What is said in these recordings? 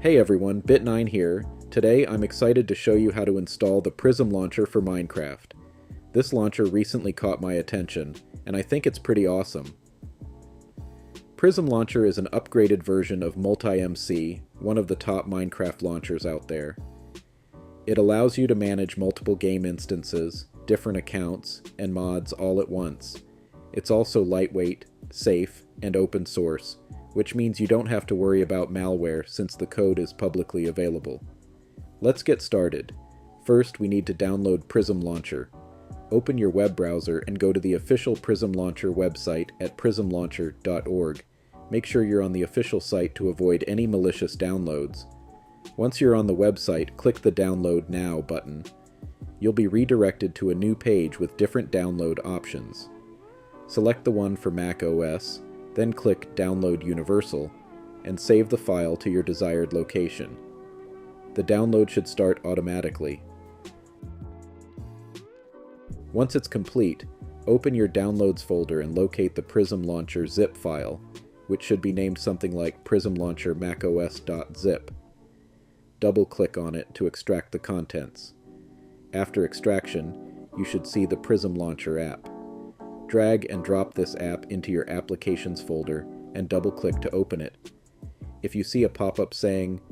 Hey everyone, Bit9 here. Today I'm excited to show you how to install the Prism Launcher for Minecraft. This launcher recently caught my attention, and I think it's pretty awesome. Prism Launcher is an upgraded version of Multi-MC, one of the top Minecraft launchers out there. It allows you to manage multiple game instances, different accounts, and mods all at once. It's also lightweight, safe, and open source, which means you don't have to worry about malware since the code is publicly available. Let's get started. First, we need to download Prism Launcher. Open your web browser and go to the official Prism Launcher website at prismlauncher.org. Make sure you're on the official site to avoid any malicious downloads. Once you're on the website, click the Download Now button. You'll be redirected to a new page with different download options. Select the one for Mac OS, then click Download Universal, and save the file to your desired location. The download should start automatically. Once it's complete, open your Downloads folder and locate the Prism Launcher zip file, which should be named something like Prism Launcher macOS.zip. Double-click on it to extract the contents. After extraction, you should see the Prism Launcher app. Drag and drop this app into your Applications folder and double-click to open it. If you see a pop-up saying,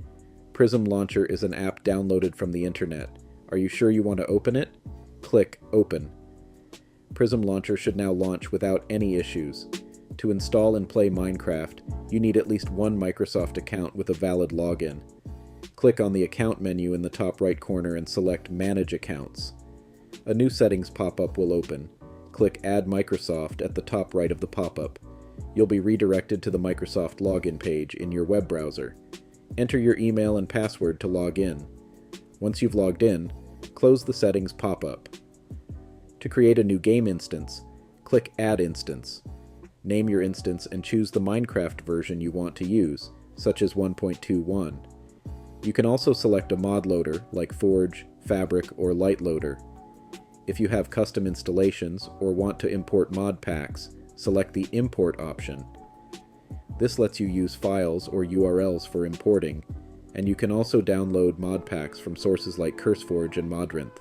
Prism Launcher is an app downloaded from the internet. Are you sure you want to open it? Click Open. Prism Launcher should now launch without any issues. To install and play Minecraft, you need at least one Microsoft account with a valid login. Click on the Account menu in the top right corner and select Manage Accounts. A new settings pop-up will open. Click Add Microsoft at the top right of the pop-up. You'll be redirected to the Microsoft login page in your web browser. Enter your email and password to log in. Once you've logged in, close the settings pop-up. To create a new game instance, click Add Instance. Name your instance and choose the Minecraft version you want to use, such as 1.21. You can also select a mod loader like Forge, Fabric, or Light Loader. If you have custom installations or want to import mod packs, select the Import option. This lets you use files or URLs for importing, and you can also download mod packs from sources like CurseForge and Modrinth.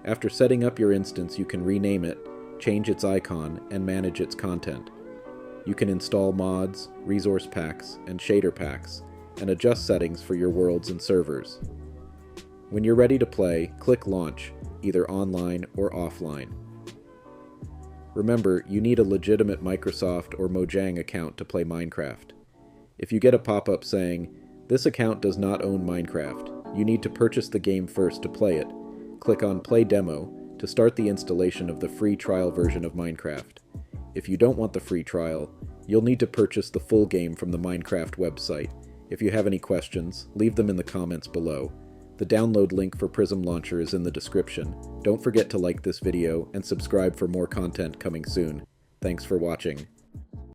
After setting up your instance, you can rename it, change its icon, and manage its content. You can install mods, resource packs, and shader packs, and adjust settings for your worlds and servers. When you're ready to play, click Launch, either online or offline. Remember, you need a legitimate Microsoft or Mojang account to play Minecraft. If you get a pop-up saying, "This account does not own Minecraft," you need to purchase the game first to play it. Click on Play Demo to start the installation of the free trial version of Minecraft. If you don't want the free trial, you'll need to purchase the full game from the Minecraft website. If you have any questions, leave them in the comments below. The download link for Prism Launcher is in the description. Don't forget to like this video and subscribe for more content coming soon. Thanks for watching.